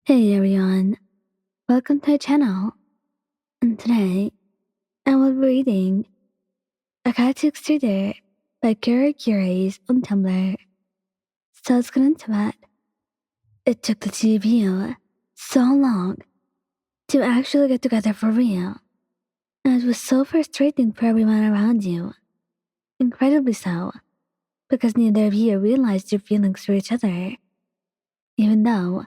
Hey everyone, welcome to our channel. And today I will be reading A Cat Extruder by Kira Curies on Tumblr. So let's get into it. It took the two of you so long to actually get together for real, and it was so frustrating for everyone around you. Incredibly so, because neither of you realized your feelings for each other, even though,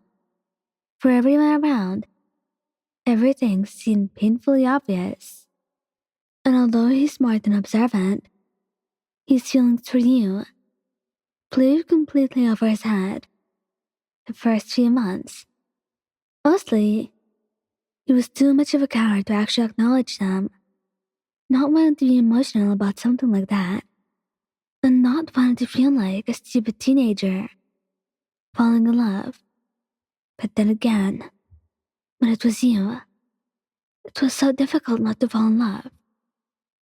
for everyone around, everything seemed painfully obvious. And although he's smart and observant, his feelings for you flew completely over his head the first few months. Mostly, he was too much of a coward to actually acknowledge them, not wanting to be emotional about something like that, and not wanting to feel like a stupid teenager falling in love. But then again, when it was you, it was so difficult not to fall in love,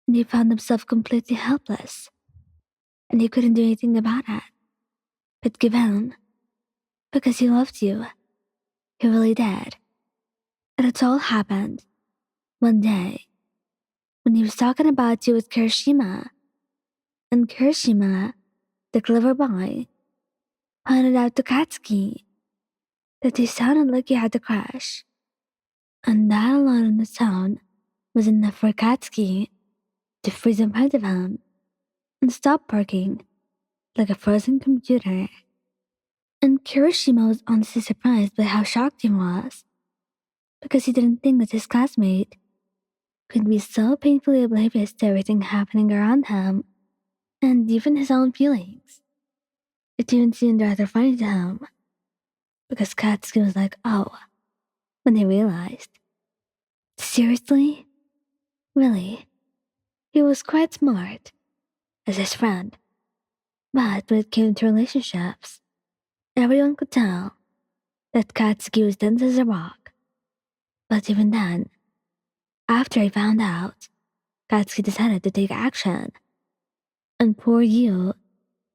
and he found himself completely helpless, and he couldn't do anything about it but give in, because he loved you. He really did. And it all happened one day when he was talking about you with Kirishima, and Kirishima, the clever boy, pointed out to Katsuki that he sounded like he had a crush. And that alone on its own was enough for Katsuki to freeze in front of him and stop barking like a frozen computer. And Kirishima was honestly surprised by how shocked he was, because he didn't think that his classmate could be so painfully oblivious to everything happening around him, and even his own feelings. It even seemed rather funny to him, because Katsuki was like, oh, when he realized. Seriously? Really? He was quite smart, as his friend. But when it came to relationships, everyone could tell that Katsuki was dense as a rock. But even then, after he found out, Katsuki decided to take action. And poor Yu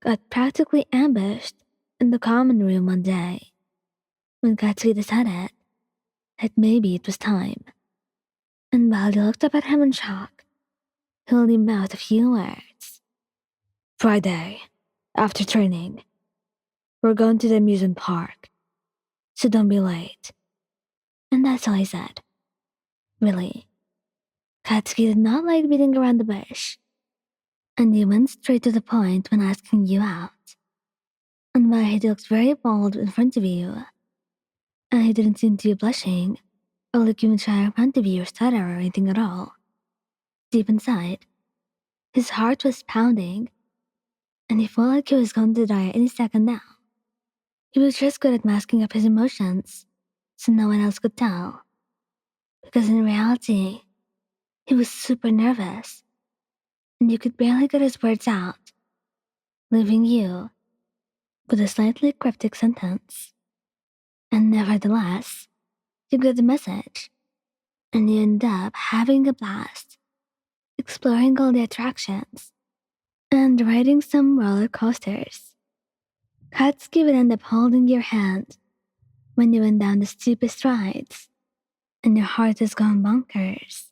got practically ambushed in the common room one day when Katsuki decided that maybe it was time. And while he looked up at him in shock, he only mouthed a few words. Friday, after training, we're going to the amusement park, so don't be late. And that's all he said. Really. Katsuki did not like beating around the bush, and he went straight to the point when asking you out. And while he looked very bold in front of you, and he didn't seem to be blushing, or look even shy in front of you or stutter or anything at all, deep inside, his heart was pounding, and he felt like he was going to die any second now. He was just good at masking up his emotions so no one else could tell, because in reality, he was super nervous, and you could barely get his words out, leaving you with a slightly cryptic sentence. And nevertheless, you got the message, and you end up having a blast, exploring all the attractions, and riding some roller coasters. Katsuki would end up holding your hand when you went down the steepest rides, and your heart is gone bonkers.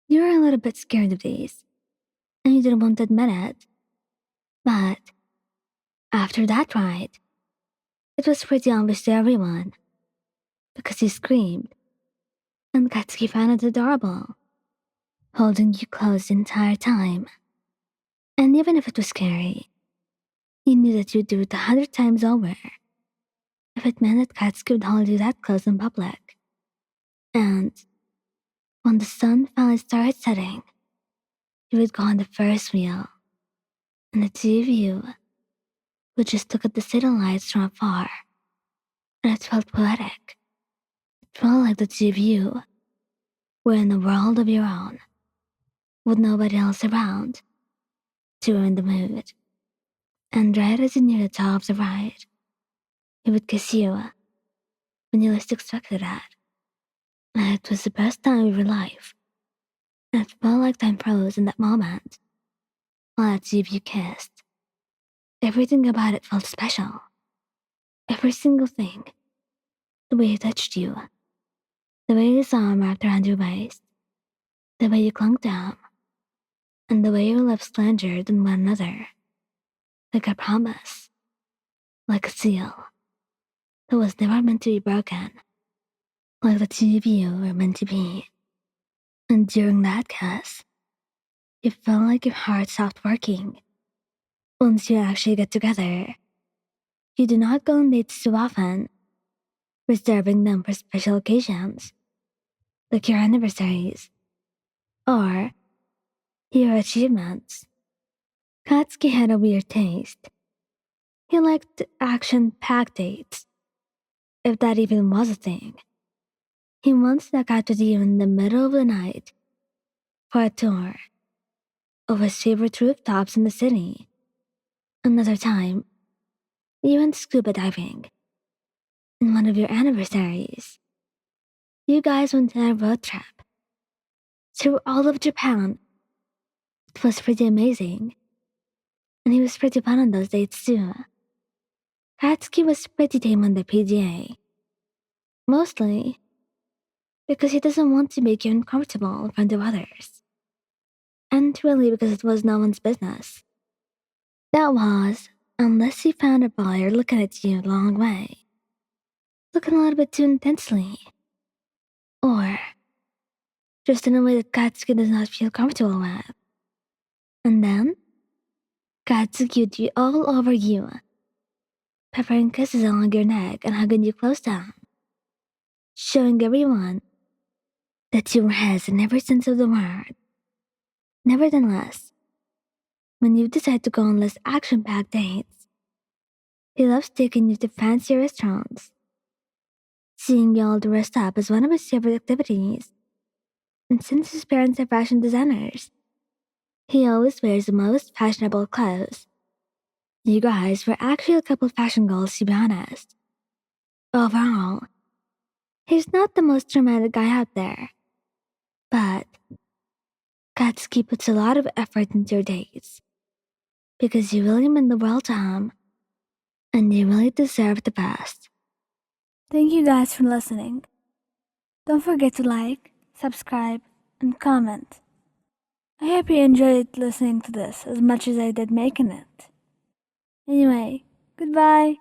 You were a little bit scared of these, and you didn't want to admit it. But after that ride, it was pretty obvious to everyone, because you screamed, and Katsuki found it adorable, holding you close the entire time. And even if it was scary, you knew that you'd do it 100 times over if it meant that Katsuki would hold you that close in public. And when the sun finally started setting, you would go on the Ferris wheel, and the two of you would just look at the city lights from afar, and it felt poetic. It felt like the two of you were in a world of your own, with nobody else around to ruin the mood. And right as you near the top of the ride, he would kiss you when you least expected it. And it was the best time of your life. And it felt like time froze in that moment while the two of you kissed. Everything about it felt special. Every single thing. The way he touched you, the way his arm wrapped around your waist, the way you clung to him, and the way your lips landed on one another, like a promise, like a seal that was never meant to be broken, like the two of you were meant to be. And during that kiss, you felt like your heart stopped working. Once you actually get together, you do not go on dates too often, reserving them for special occasions, like your anniversaries, or your achievements. Katsuki had a weird taste. He liked action-packed dates, if that even was a thing. He once snuck out with you in the middle of the night for a tour of his favorite rooftops in the city. Another time, you went scuba diving. In one of your anniversaries, you guys went on a road trip through all of Japan. It was pretty amazing, and he was pretty fun on those dates too. Katsuki was pretty tame on the PDA, mostly because he doesn't want to make you uncomfortable in front of others, and really because it was no one's business. That was, unless you found a buyer looking at you a long way, looking a little bit too intensely, or just in a way that Katsuki does not feel comfortable with. And then, Katsuki would be all over you, peppering kisses along your neck and hugging you close down, showing everyone that you were his in every sense of the word. Nevertheless, when you decide to go on less action-packed dates, he loves taking you to fancy restaurants. Seeing you all dressed up is one of his favorite activities, and since his parents are fashion designers, he always wears the most fashionable clothes. You guys were actually a couple fashion goals, to be honest. Overall, he's not the most romantic guy out there, but Katsuki puts a lot of effort into your dates because you really mean the world to him, and you really deserve the best. Thank you guys for listening. Don't forget to like, subscribe, and comment. I hope you enjoyed listening to this as much as I did making it. Anyway, goodbye.